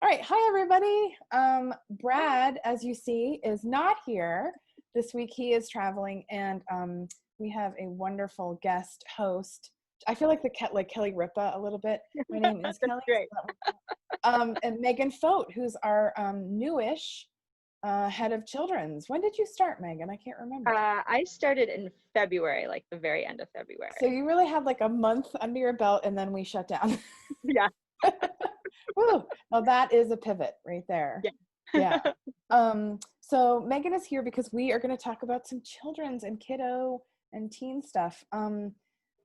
right. Hi, everybody. Brad, as you see, is not here this week. He is traveling, and we have a wonderful guest host. I feel like like Kelley Ripa a little bit. My name is Kelley. Great. And Megan Fogt, who's our newish head of children's. When did you start, Megan? I can't remember. I started in February, like the very end of February. So you really had like a month under your belt, and then we shut down. Yeah. Woo. Well, that is a pivot right there. Yeah. So Megan is here because we are going to talk about some children's and kiddo and teen stuff.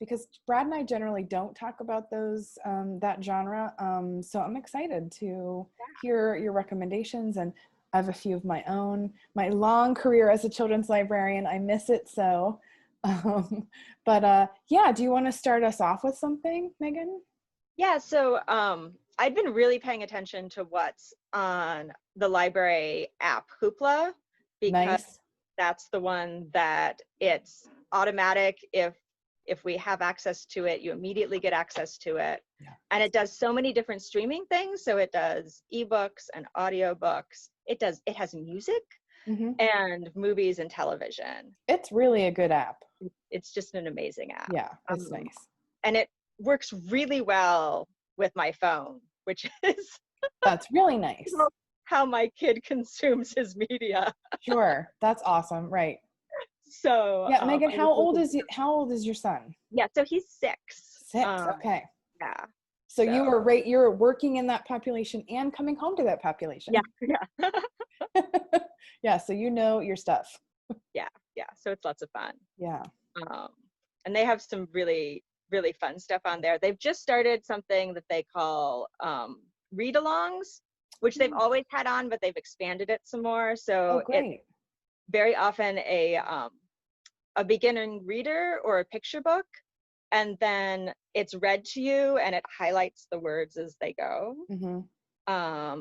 Because Brad and I generally don't talk about those, that genre. So I'm excited to hear your recommendations, and I have a few of my own. My long career as a children's librarian, I miss it so. Yeah, do you want to start us off with something, Megan? Yeah, so I'd been really paying attention to what's on the library app, Hoopla, because that's the one that it's automatic. If we have access to it, you immediately get access to it. Yeah. And it does so many different streaming things. So it does ebooks and audiobooks. It has music and movies and television. It's really a good app. It's just an amazing app. Yeah, it's nice. And it works really well with my phone, which is that's really nice. How my kid consumes his media. Sure, that's awesome. Right. So yeah, Megan, how old is your son? Yeah, so he's 6. 6. Okay. Yeah. So you were working in that population and coming home to that population. Yeah. Yeah. So you know your stuff. Yeah. So it's lots of fun. Yeah. And they have some really, really fun stuff on there. They've just started something that they call read-alongs, which they've always had on, but they've expanded it some more. So it's very often a beginner reader or a picture book, and then it's read to you and it highlights the words as they go,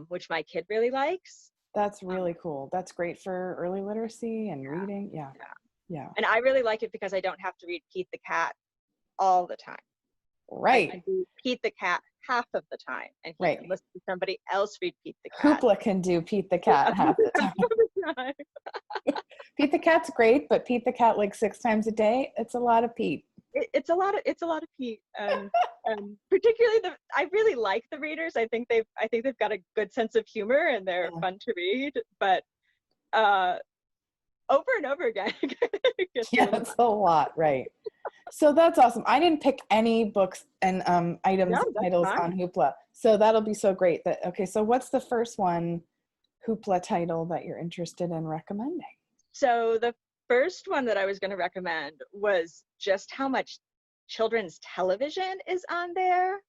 which my kid really likes. That's really cool. That's great for early literacy and reading. Yeah. And I really like it because I don't have to read Pete the Cat all the time. Right. I do Pete the Cat half of the time, and he can listen to somebody else read Pete the Cat. Hoopla can do Pete the Cat half the time. Pete the Cat's great, but Pete the Cat like 6 times a day, it's a lot of Pete. It's a lot of Pete, and particularly I really like the readers. I think they've got a good sense of humor and they're fun to read. But over and over again, it's a lot, right? So that's awesome. I didn't pick any books and items titles on Hoopla, so that'll be so great. So what's the first one Hoopla title that you're interested in recommending? So the first one that I was going to recommend was just how much children's television is on there.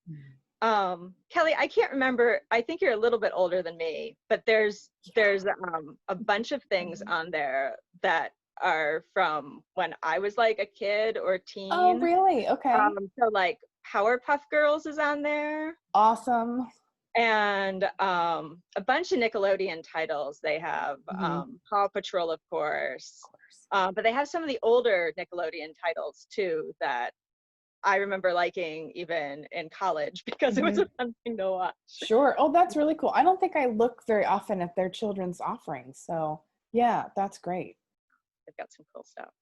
Kelley, I can't remember. I think you're a little bit older than me, but there's a bunch of things on there that are from when I was like a kid or teen. Oh, really? Okay. So like Powerpuff Girls is on there. Awesome. And a bunch of Nickelodeon titles. They have Paw Patrol, of course. But they have some of the older Nickelodeon titles too that I remember liking even in college because it was a fun thing to watch. Sure. Oh, that's really cool. I don't think I look very often at their children's offerings. So yeah, that's great. They've got some cool stuff.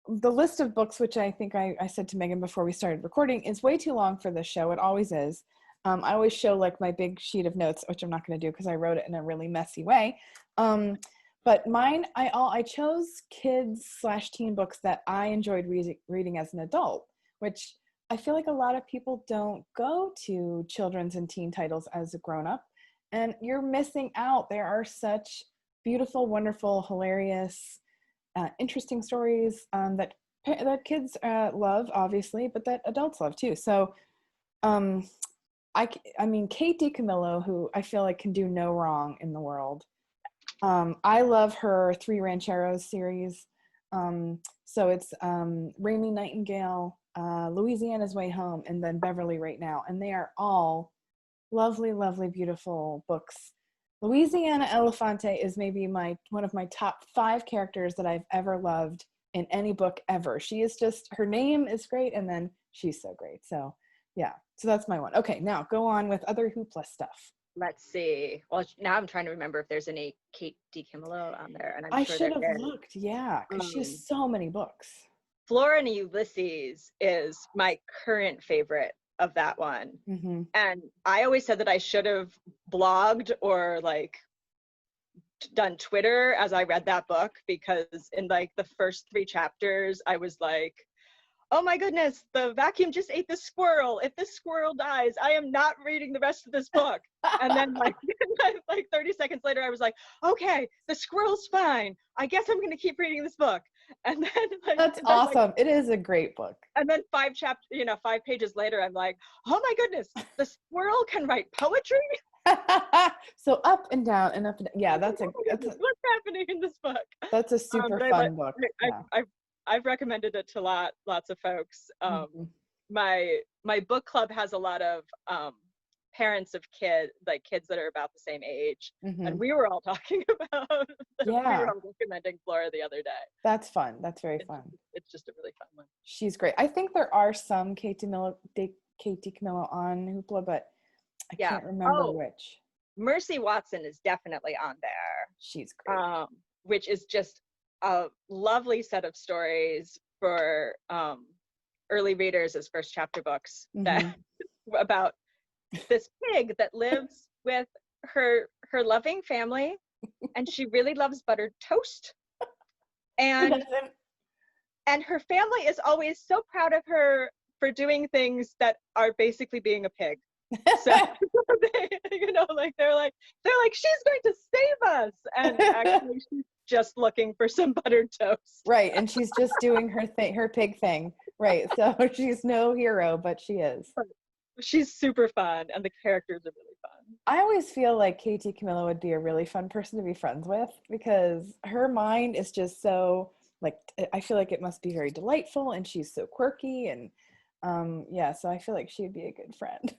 The list of books, which I think I said to Megan before we started recording, is way too long for this show. It always is. I always show like my big sheet of notes, which I'm not going to do because I wrote it in a really messy way. But mine, I chose kids/teen books that I enjoyed reading as an adult, which I feel like a lot of people don't go to children's and teen titles as a grown-up, and you're missing out. There are such beautiful, wonderful, hilarious, interesting stories that kids love, obviously, but that adults love too. So, I mean, Kate DiCamillo, who I feel like can do no wrong in the world. I love her 3 Rancheros series. So it's Rainy Nightingale, Louisiana's Way Home, and then Beverly Right Now. And they are all lovely, lovely, beautiful books. Louisiana Elefante is maybe one of my top 5 characters that I've ever loved in any book ever. She is just, her name is great, and then she's so great. So Yeah. So that's my one. Okay, now go on with other Hoopla stuff. Let's see. Well, now I'm trying to remember if there's any Kate DiCamillo on there, and I'm I sure there should have is. looked, yeah, because she Um, has so many books. Flora and Ulysses is my current favorite of that one. Mm-hmm. And I always said that I should have blogged or like done Twitter as I read that book, because in like the first 3 chapters, I was like, oh my goodness, the vacuum just ate the squirrel. If this squirrel dies, I am not reading the rest of this book. And then like 30 seconds later, I was like, okay, the squirrel's fine. I guess I'm gonna keep reading this book. And then like That's awesome. It is a great book. and then 5 pages later, I'm like, oh my goodness, the squirrel can write poetry. So up and down and up and down. Yeah, that's What's happening in this book? that's a super But fun book. Yeah. I've recommended it to lots of folks. Mm-hmm. My book club has a lot of parents of kids that are about the same age, Mm-hmm. and we were all talking about we Yeah. were all recommending Flora the other day. That's fun. That's very fun. It's just a really fun one. She's great. I think there are some Kate DiCamillo on Hoopla, but I can't remember which. Mercy Watson is definitely on there. She's great. Which is just a lovely set of stories for early readers as first chapter books that about this pig that lives with her loving family, and she really loves buttered toast, and her family is always so proud of her for doing things that are basically being a pig. So they're like she's going to save us, and actually she's just looking for some buttered toast. Right, and she's just doing her pig thing. Right, so she's no hero, but she is. She's super fun, and the characters are really fun. I always feel like Kate DiCamillo would be a really fun person to be friends with, because her mind is just so, like, I feel like it must be very delightful, and she's so quirky, and so I feel like she'd be a good friend.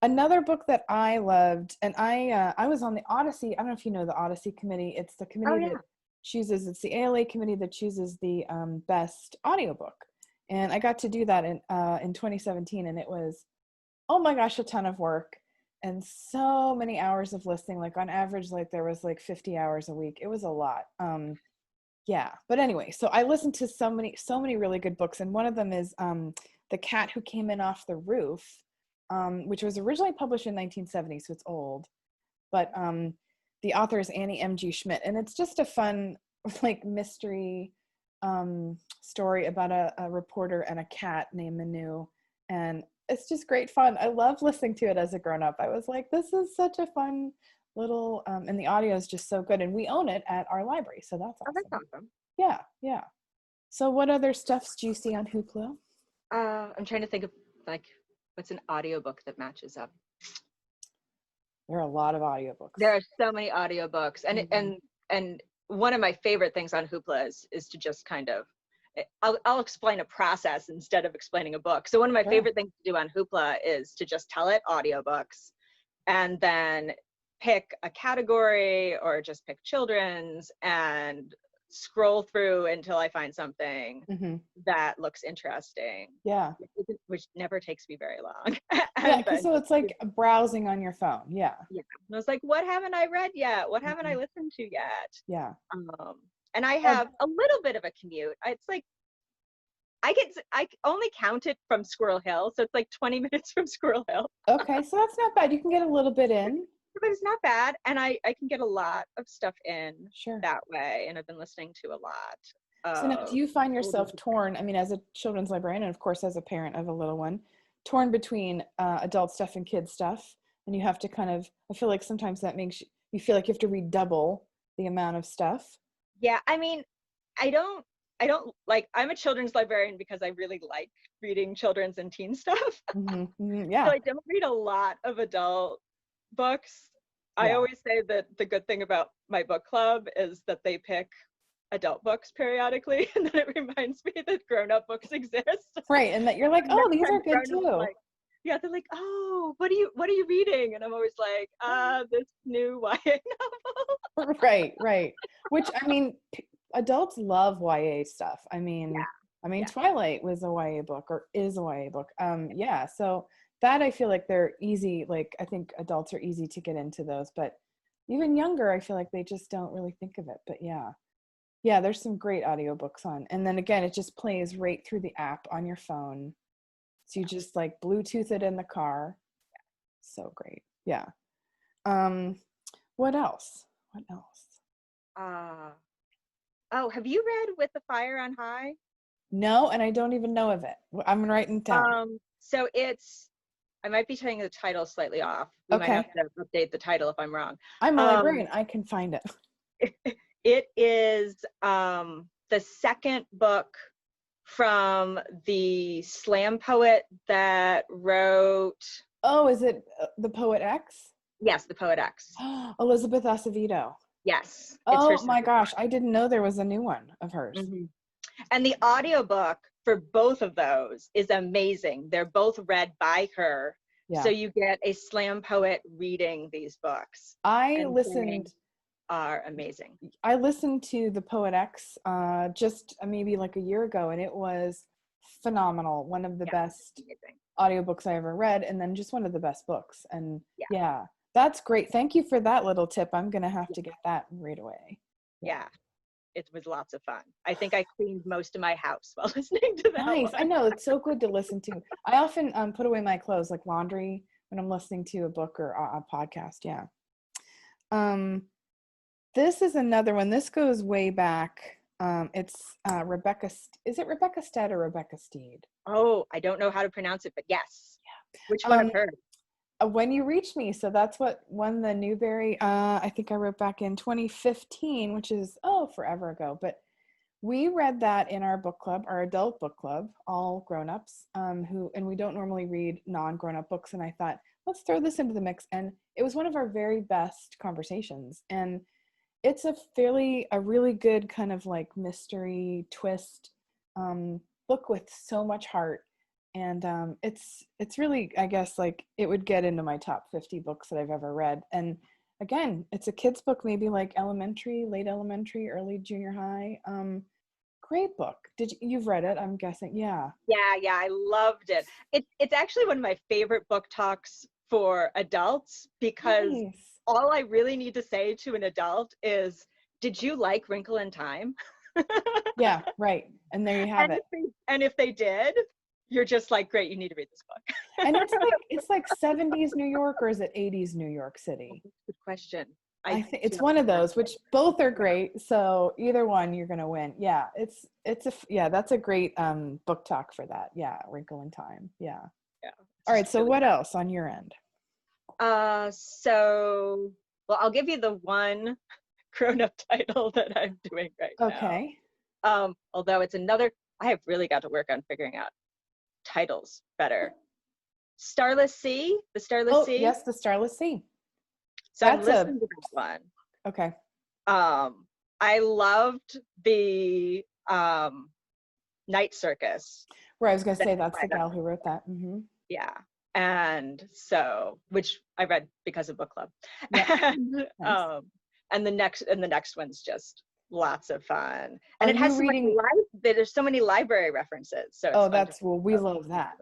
Another book that I loved, and I was on the Odyssey. I don't know if you know the Odyssey committee. It's the committee that chooses. It's the ALA committee that chooses the best audiobook, and I got to do that in 2017, and it was, oh my gosh, a ton of work and so many hours of listening. Like on average, like there was like 50 hours a week. It was a lot. But anyway, so I listened to so many really good books, and one of them is The Cat Who Came In Off the Roof, which was originally published in 1970, so it's old. But the author is Annie M.G. Schmidt, and it's just a fun, like, mystery story about a reporter and a cat named Manu, and it's just great fun. I love listening to it as a grown-up. I was like, this is such a fun little, and the audio is just so good, and we own it at our library, so that's awesome. Oh, that's awesome. Yeah. So what other stuffs do you see on Hoopla? I'm trying to think of, like, what's an audiobook that matches up? There are a lot of audiobooks. There are so many audiobooks, and one of my favorite things on Hoopla is to just kind of, I'll explain a process instead of explaining a book. So one of my favorite things to do on Hoopla is to just tell it audiobooks, and then pick a category or just pick children's and scroll through until I find something that looks interesting. Yeah. Which never takes me very long. So it's like browsing on your phone. Yeah. And I was like, what haven't I read yet? What haven't I listened to yet? Yeah. And I have a little bit of a commute. It's like, I only count it from Squirrel Hill. So it's like 20 minutes from Squirrel Hill. Okay. So that's not bad. You can get a little bit in. But it's not bad. And I can get a lot of stuff in Sure. that way. And I've been listening to a lot. So now, do you find yourself torn? I mean, as a children's librarian, and of course, as a parent of a little one, torn between adult stuff and kids stuff? And you have to kind of, I feel like sometimes that makes you feel like you have to read double the amount of stuff. Yeah. I mean, I don't like, I'm a children's librarian because I really like reading children's and teen stuff. Yeah. So I don't read a lot of adult books. I always say that the good thing about my book club is that they pick adult books periodically, and then it reminds me that grown-up books exist. Right, and that you're like, oh, these are good too. Like, yeah, they're like, oh, what are you reading? And I'm always like, this new YA novel. Right. Which, I mean, adults love YA stuff. I mean, I mean, Yeah. Twilight was a YA book, or is a YA book. Yeah, so that I feel like they're easy. Like, I think adults are easy to get into those, but even younger, I feel like they just don't really think of it. But yeah, there's some great audiobooks on. And then again, it just plays right through the app on your phone. So you just like Bluetooth it in the car. So great. Yeah. What else? What else? Oh, have you read With the Fire on High? No, and I don't even know of it. I'm writing it down. So I might be telling the title slightly off. We might Okay. have to update the title if I'm wrong. I'm a librarian. I can find it. It is the second book from the slam poet that wrote. Oh, is it the Poet X? Yes, the Poet X. Elizabeth Acevedo. Yes. Oh my gosh, I didn't know there was a new one of hers. Mm-hmm. And the audiobook for both of those is amazing. They're both read by her. Yeah. So you get a slam poet reading these books. I listened. Are amazing. I listened to the Poet X just maybe like a year ago, and it was phenomenal. One of the best audiobooks I ever read, and then just one of the best books. And yeah, that's great. Thank you for that little tip. I'm going to have to get that right away. Yeah. It was lots of fun. I think I cleaned most of my house while listening to that. Nice. One. I know, it's so good to listen to. I often put away my clothes, like laundry, when I'm listening to a book or a podcast. Yeah. This is another one. This goes way back. It's Rebecca. Is it Rebecca Stead or Rebecca Steed? Oh, I don't know how to pronounce it, but yes. Yeah. Which one of her? When You Reach Me. So that's what won the Newbery. I think I wrote back in 2015, which is forever ago. But we read that in our book club, our adult book club, all grown-ups. And we don't normally read non-grown-up books. And I thought, let's throw this into the mix. And it was one of our very best conversations. And it's a really good kind of like mystery twist book with so much heart. And it's really, I guess, like it would get into my top 50 books that I've ever read. And again, it's a kid's book, maybe like elementary, late elementary, early junior high. Great book. You've read it, I'm guessing? Yeah. Yeah, I loved it. It's actually one of my favorite book talks for adults because all I really need to say to an adult is, did you like Wrinkle in Time? Yeah, right. And there you have it. And if they did, you're just like, great, you need to read this book. And it's like 70s New York, or is it 80s New York City? Good question. I think it's one of those, which both are great. So either one, you're gonna win. Yeah, that's a great book talk for that. Yeah, Wrinkle in Time. Yeah. All right. So what else on your end? I'll give you the one grown-up title that I'm doing right now. Okay. Although it's another, I have really got to work on figuring out titles better. Starless Sea, The Starless Sea. Yes, The Starless Sea. So I've listened to this one. Okay. I loved the Night Circus. Right, I was gonna say that's the gal who wrote that. Mm-hmm. Yeah. And so, which I read because of book club. Yeah. And the next one's just lots of fun. And it has there's so many library references. So it's we love that.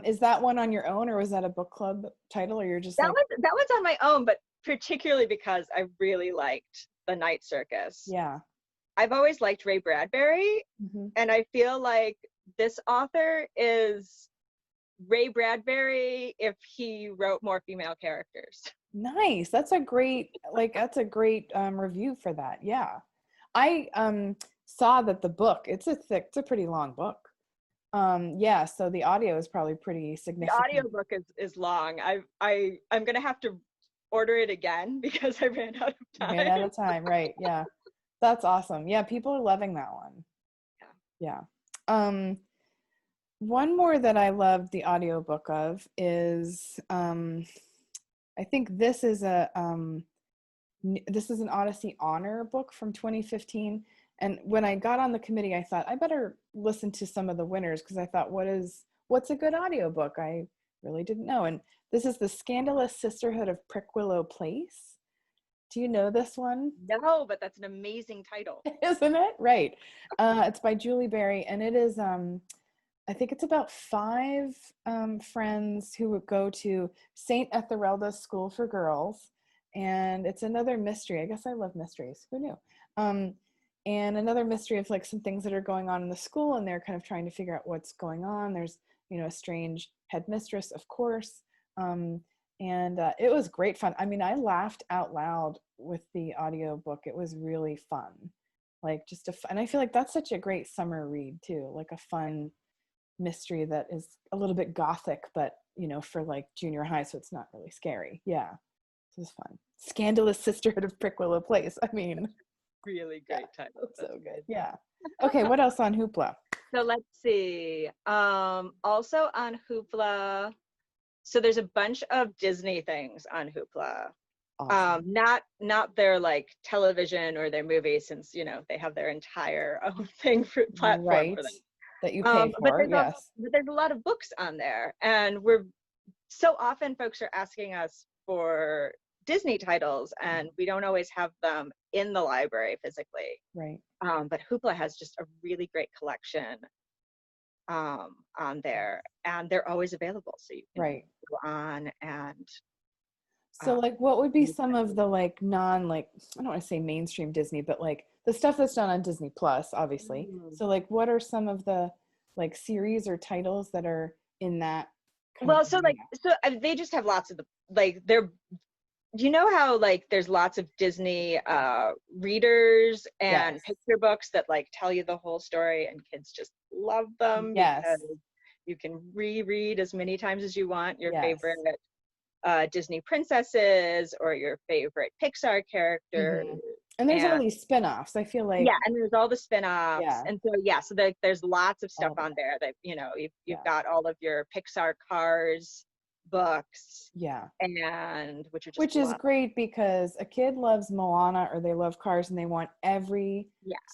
Is that one on your own, or was that a book club title, or you're just that one's on my own, but particularly because I really liked the Night Circus. Yeah. I've always liked Ray Bradbury, and I feel like this author is Ray Bradbury if he wrote more female characters. Nice. That's a great review for that. Yeah. I saw that the book, it's a pretty long book. Yeah, so the audio is probably pretty significant. The audiobook is long. I'm gonna have to order it again because I ran out of time. Ran out of time, right? Yeah, that's awesome. Yeah, people are loving that one. Yeah. One more that I loved the audiobook of is I think this is an Odyssey Honor book from 2015. And when I got on the committee, I thought I better listen to some of the winners, because I thought, what's a good audiobook? I really didn't know. And this is The Scandalous Sisterhood of Prickwillow Place. Do you know this one? No, but that's an amazing title. Isn't it? Right. It's by Julie Berry, and it is, I think it's about 5 friends who would go to St. Etheldreda's School for Girls, and it's another mystery. I guess I love mysteries. Who knew? And another mystery of like some things that are going on in the school, and they're kind of trying to figure out what's going on. There's, a strange headmistress, of course. And it was great fun. I mean, I laughed out loud with the audiobook. It was really fun. Like and I feel like that's such a great summer read too, like a fun mystery that is a little bit gothic, but for like junior high, so it's not really scary. Yeah, it was fun. Scandalous Sisterhood of Prickwillow Place. I mean, really great title. So good. Yeah. Okay, what else on Hoopla? So let's see. Also on Hoopla, so there's a bunch of Disney things on Hoopla. Awesome. Not their like television or their movies, since they have their entire own thing for platform right. for them. That you pay for. Yes. But there's a lot of books on there, and we're so often folks are asking us for Disney titles, and we don't always have them in the library physically. Right. But Hoopla has just a really great collection on there, and they're always available, so you can go on and. So like, what would be some of the like I don't want to say mainstream Disney, but like the stuff that's done on Disney Plus, obviously. So like, what are some of the like series or titles that are in that? They just have lots of they're. You know how like there's lots of Disney readers and picture books that like tell you the whole story, and kids just love them because you can reread as many times as you want your favorite Disney princesses or your favorite Pixar characters. And there's all these spin-offs. I feel like and there's all the spin-offs, and so there's lots of stuff on there that you've got all of your Pixar Cars books, and which is great because a kid loves Moana or they love Cars, and they want every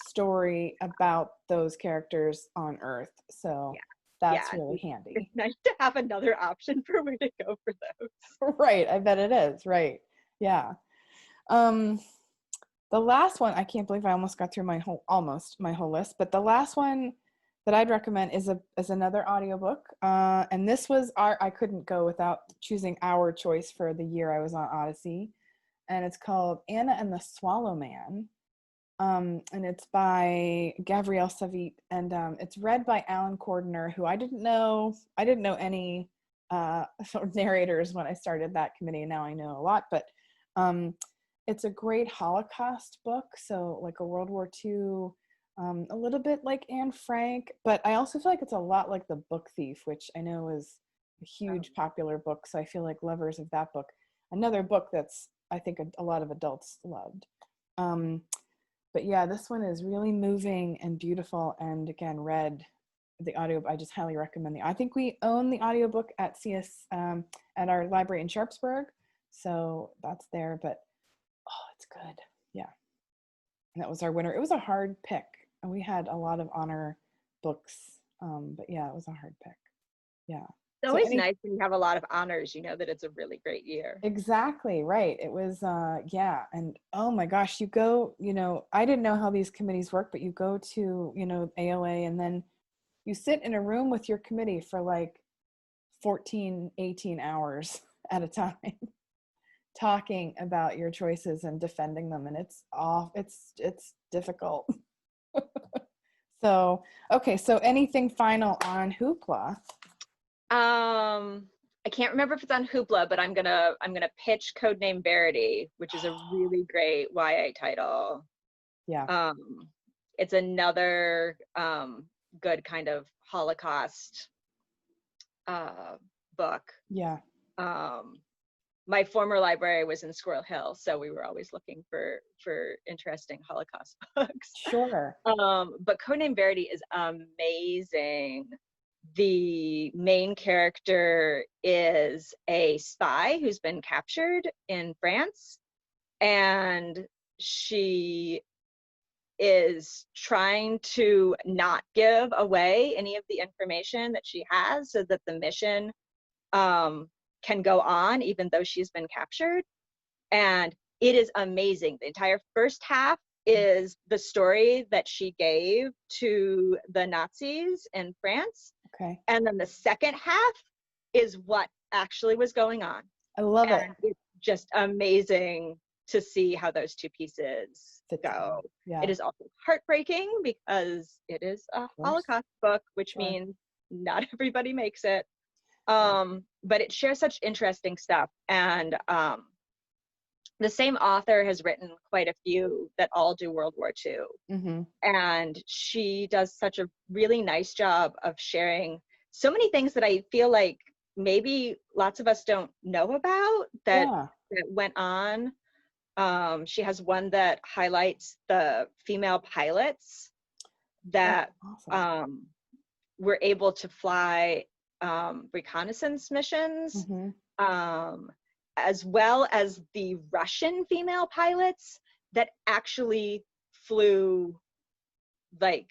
story about those characters on Earth. So that's really handy. It's nice to have another option for where to go for those. Right, I bet it is. Right, yeah. The last one, I can't believe I almost got through my whole list, but the last one that I'd recommend is another audiobook. And this was I couldn't go without choosing our choice for the year I was on Odyssey. And it's called Anna and the Swallow Man. And it's by Gabrielle Savit, and it's read by Alan Cordner, who I didn't know any narrators when I started that committee, and now I know a lot, but it's a great Holocaust book, so like a World War II, a little bit like Anne Frank, but I also feel like it's a lot like The Book Thief, which I know is a huge popular book, so I feel like lovers of that book, another book that's I think a lot of adults loved. But yeah, this one is really moving and beautiful, and again, read the audio. I just highly recommend I think we own the audiobook at CS at our library in Sharpsburg, so that's there. But it's good. Yeah, and that was our winner. It was a hard pick, and we had a lot of honor books. But yeah, it was a hard pick. Yeah. It's always nice when you have a lot of honors, that it's a really great year. Exactly, right. It was, and oh my gosh, you go, I didn't know how these committees work, but you go to, ALA, and then you sit in a room with your committee for like 14, 18 hours at a time, talking about your choices and defending them. And it's difficult. So, okay. So anything final on Hoopla? I can't remember if it's on Hoopla, but I'm gonna pitch Codename Verity, which is a really great YA title. Yeah. It's another good kind of Holocaust book. Yeah. My former library was in Squirrel Hill, so we were always looking for interesting Holocaust books. Sure. But Codename Verity is amazing. The main character is a spy who's been captured in France, and she is trying to not give away any of the information that she has so that the mission can go on even though she's been captured. And it is amazing. The entire first half is the story that she gave to the Nazis in France. Okay. And then the second half is what actually was going on. I love it. And it's just amazing to see how those two pieces go. Yeah. It is also heartbreaking because it is a Holocaust book, which means not everybody makes it. But it shares such interesting stuff. And the same author has written quite a few that all do World War II. Mm-hmm. And she does such a really nice job of sharing so many things that I feel like maybe lots of us don't know about that went on. She has one that highlights the female pilots that were able to fly reconnaissance missions, as well as the Russian female pilots that actually flew like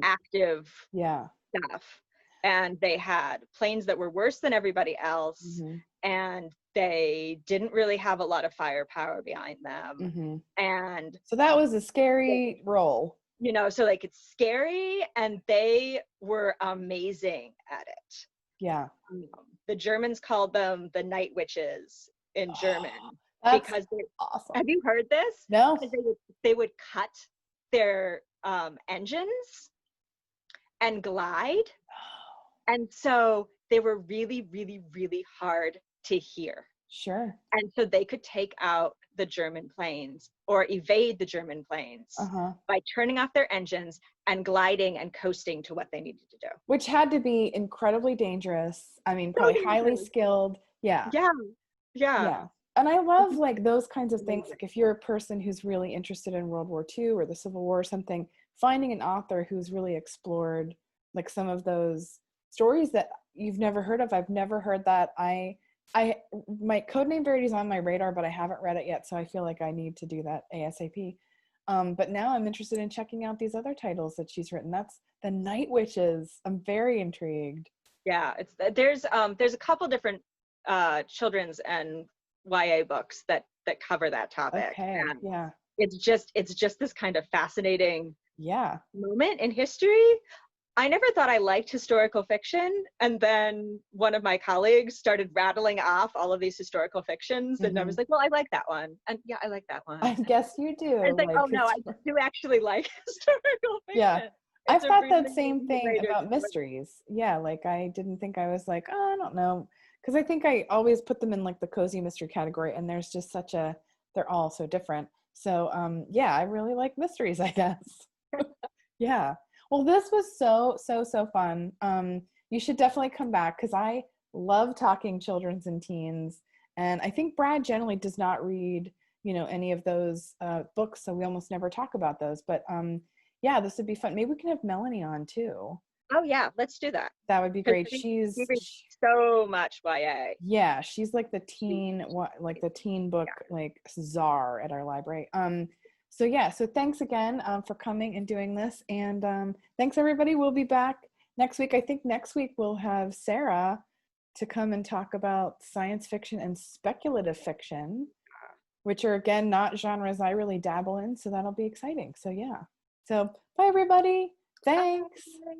active stuff. And they had planes that were worse than everybody else, and they didn't really have a lot of firepower behind them. And so that was a scary role. You know, so like it's scary, and they were amazing at it. Yeah. The Germans called them the night witches in German. Because awesome. Have you heard this? No. Because they would cut their engines and glide. And so they were really, really, really hard to hear. Sure. And so they could take out the German planes or evade the German planes by turning off their engines and gliding and coasting to what they needed to do. Which had to be incredibly dangerous. I mean, probably highly skilled. Yeah. And I love like those kinds of things. Like if you're a person who's really interested in World War II or the Civil War or something, finding an author who's really explored like some of those stories that you've never heard of. I've never heard that. My Codename Verity is on my radar, but I haven't read it yet, so I feel like I need to do that ASAP. But now I'm interested in checking out these other titles that she's written. That's the Night Witches. I'm very intrigued. Yeah, there's a couple different children's and YA books that cover that topic. Okay. And it's just this kind of fascinating moment in history. I never thought I liked historical fiction, and then one of my colleagues started rattling off all of these historical fictions, and I was like, well, I like that one. And I like that one. I guess you do. It's like, oh no, I do actually like historical fiction. Yeah. I've thought that same thing about mysteries. Yeah, like I didn't think I was like, oh, I don't know. Because I think I always put them in like the cozy mystery category, and there's just they're all so different. So I really like mysteries, I guess. Yeah. Well, this was so fun. You should definitely come back because I love talking children's and teens. And I think Brad generally does not read, any of those books. So we almost never talk about those. But this would be fun. Maybe we can have Melanie on too. Oh yeah, let's do that. That would be great. She's so much YA. Yeah, she's like the teen book like czar at our library. So thanks again for coming and doing this. And thanks everybody. We'll be back next week. I think next week we'll have Sarah to come and talk about science fiction and speculative fiction, which are again, not genres I really dabble in. So that'll be exciting. So yeah. So bye everybody. Thanks. Bye.